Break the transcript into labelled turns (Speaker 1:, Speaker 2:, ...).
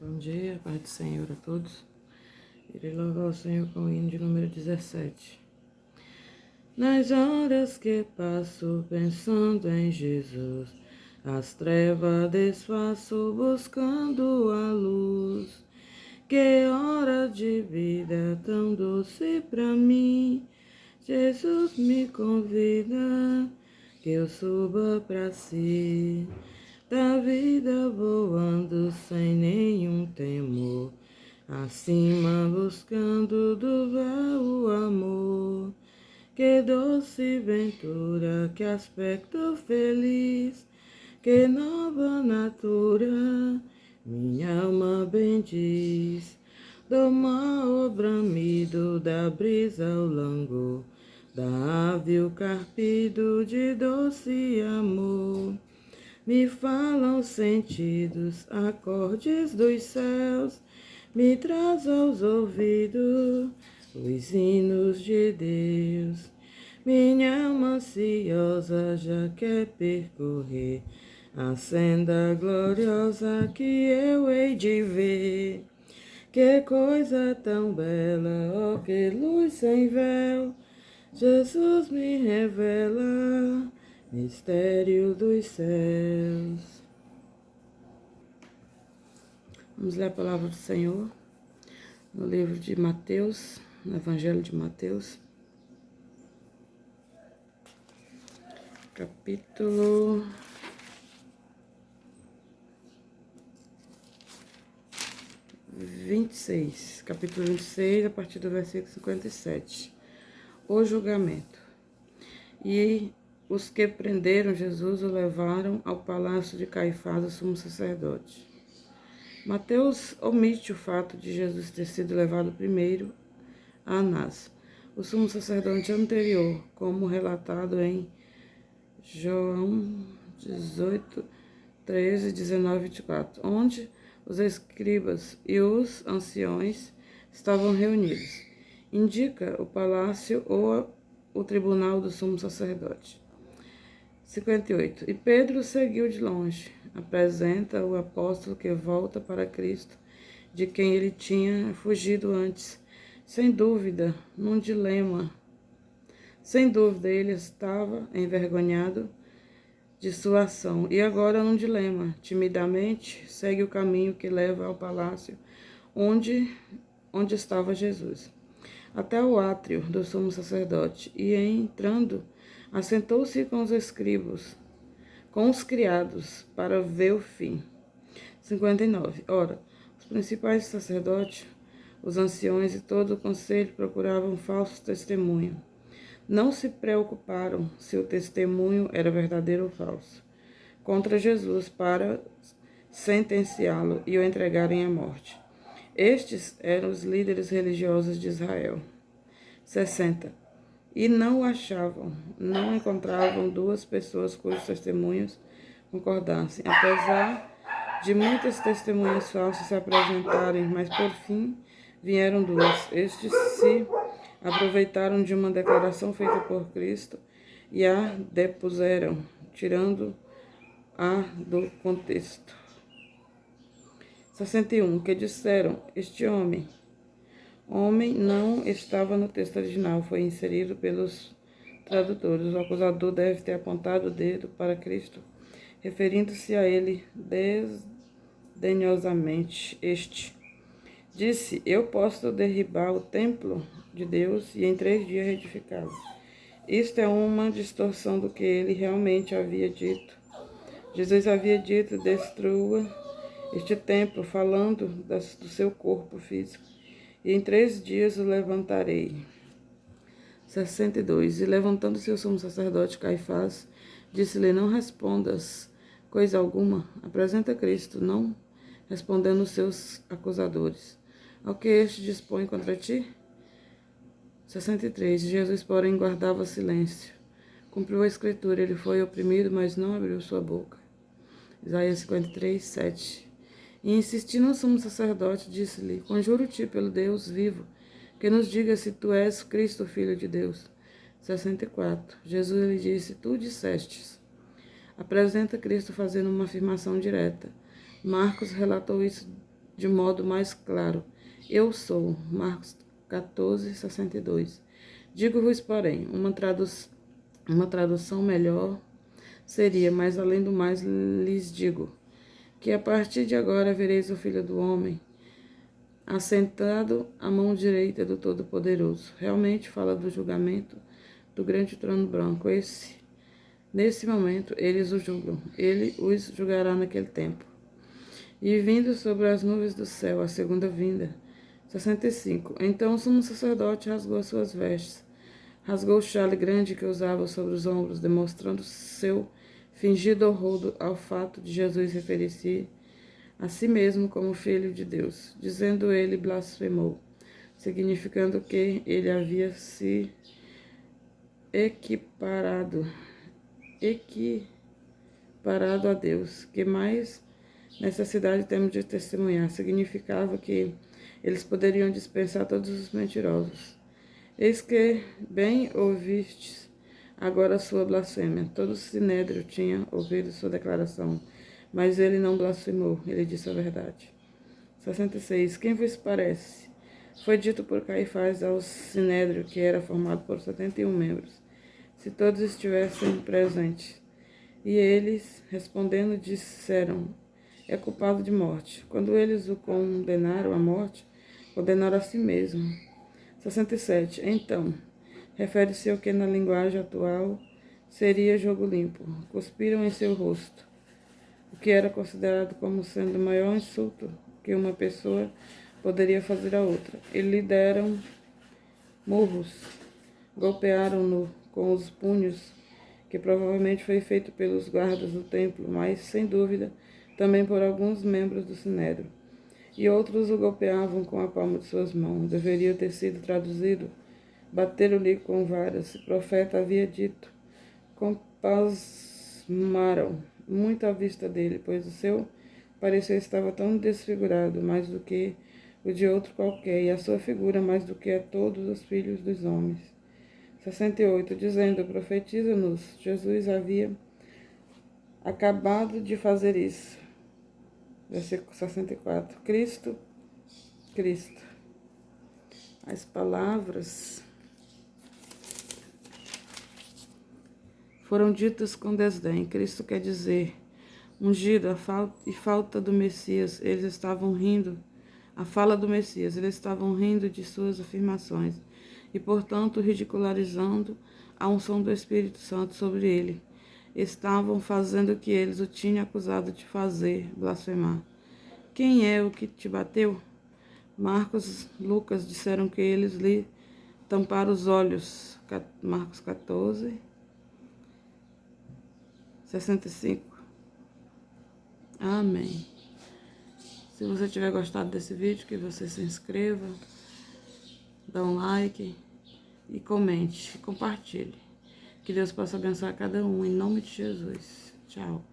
Speaker 1: Bom dia, paz do Senhor a todos. Irei louvar o Senhor com o hino de número 17. Nas horas que passo pensando em Jesus, as trevas desfaço buscando a luz. Que hora de vida tão doce pra mim, Jesus me convida que eu suba pra si. Da vida voando sem nenhum temor, acima buscando do véu o amor. Que doce ventura, que aspecto feliz, que nova natura, minha alma bendiz. Do mar o bramido, da brisa o langor, da ave o carpido de doce amor. Me falam sentidos, acordes dos céus, me traz aos ouvidos os hinos de Deus. Minha alma ansiosa já quer percorrer a senda gloriosa que eu hei de ver. Que coisa tão bela, oh que luz sem véu, Jesus me revela, mistério dos céus. Vamos ler a palavra do Senhor no livro de Mateus, no Evangelho de Mateus, capítulo 26, capítulo 26, a partir do versículo 57. O julgamento. E os que prenderam Jesus o levaram ao palácio de Caifás, o sumo sacerdote. Mateus omite o fato de Jesus ter sido levado primeiro a Anás, o sumo sacerdote anterior, como relatado em João 18, 13, 19 e 24, onde os escribas e os anciões estavam reunidos. Indica o palácio ou o tribunal do sumo sacerdote. 58. E Pedro seguiu de longe. Apresenta o apóstolo que volta para Cristo, de quem ele tinha fugido antes. Sem dúvida, num dilema. Sem dúvida, ele estava envergonhado de sua ação. E agora num dilema. Timidamente, segue o caminho que leva ao palácio, onde estava Jesus, até o átrio do sumo sacerdote. E entrando, assentou-se com os escribas, com os criados, para ver o fim. 59. Ora, os principais sacerdotes, os anciões e todo o conselho procuravam falsos testemunhos. Não se preocuparam se o testemunho era verdadeiro ou falso contra Jesus, para sentenciá-lo e o entregarem à morte. Estes eram os líderes religiosos de Israel. 60. E não o achavam, não encontravam duas pessoas cujos testemunhos concordassem, apesar de muitas testemunhas falsas se apresentarem, mas por fim vieram duas. Estes se aproveitaram de uma declaração feita por Cristo e a depuseram, tirando-a do contexto. 61. Que disseram, este homem não estava no texto original, foi inserido pelos tradutores. O acusador deve ter apontado o dedo para Cristo, referindo-se a ele desdenhosamente. Este disse, eu posso derribar o templo de Deus e em 3 dias reedificá-lo. Isto é uma distorção do que ele realmente havia dito. Jesus havia dito, destrua este templo, falando do seu corpo físico, e em 3 dias o levantarei. 62. E levantando-se o sumo sacerdote Caifás, disse-lhe, não respondas coisa alguma, apresenta Cristo, não respondendo os seus acusadores. Ao que este dispõe contra ti? 63. Jesus, porém, guardava silêncio. Cumpriu a escritura, ele foi oprimido, mas não abriu sua boca. Isaías 53, 7. E insistindo o sumo sacerdote, disse-lhe, conjuro-te pelo Deus vivo, que nos diga se tu és Cristo, Filho de Deus. 64. Jesus lhe disse, tu dissestes. Apresenta Cristo fazendo uma afirmação direta. Marcos relatou isso de modo mais claro. Eu sou. Marcos 14, 62. Digo-vos, porém, uma tradução melhor seria, mas além do mais lhes digo, que a partir de agora vereis o Filho do Homem assentado à mão direita do Todo-Poderoso. Realmente fala do julgamento do grande trono branco. Nesse momento, eles o julgam. Ele os julgará naquele tempo. E vindo sobre as nuvens do céu, a segunda vinda. 65. Então o sumo sacerdote rasgou as suas vestes. Rasgou o chale grande que usava sobre os ombros, demonstrando seu fingido horror ao fato de Jesus referir-se a si mesmo como Filho de Deus. Dizendo ele, blasfemou, significando que ele havia se equiparado a Deus. Que mais necessidade temos de testemunhar? Significava que eles poderiam dispensar todos os mentirosos. Eis que bem ouvistes agora a sua blasfêmia. Todo o sinédrio tinha ouvido sua declaração, mas ele não blasfemou, ele disse a verdade. 66. Quem vos parece? Foi dito por Caifás ao sinédrio, que era formado por 71 membros, se todos estivessem presentes. E eles, respondendo, disseram, é culpado de morte. Quando eles o condenaram à morte, condenaram a si mesmo. 67. Então, refere-se ao que na linguagem atual seria jogo limpo. Cuspiram em seu rosto, o que era considerado como sendo o maior insulto que uma pessoa poderia fazer a outra. E lhe deram murros, golpearam-no com os punhos, que provavelmente foi feito pelos guardas do templo, mas, sem dúvida, também por alguns membros do sinédrio. E outros o golpeavam com a palma de suas mãos. Deveria ter sido traduzido, bateram-lhe com varas. O profeta havia dito, compasmaram muito à vista dele, pois o seu parecer estava tão desfigurado, mais do que o de outro qualquer, e a sua figura mais do que a todos os filhos dos homens. 68. Dizendo, profetiza-nos, Jesus havia acabado de fazer isso. Versículo 64. Cristo. As palavras foram ditas com desdém. Cristo quer dizer, ungido, e falta do Messias. Eles estavam rindo. A fala do Messias, eles estavam rindo de suas afirmações e, portanto, ridicularizando a unção do Espírito Santo sobre ele. Estavam fazendo o que eles o tinham acusado de fazer, blasfemar. Quem é o que te bateu? Marcos e Lucas disseram que eles lhe tamparam os olhos. Marcos 14, 65. Amém. Se você tiver gostado desse vídeo, que você se inscreva, dá um like e comente, compartilhe. Que Deus possa abençoar cada um, em nome de Jesus. Tchau.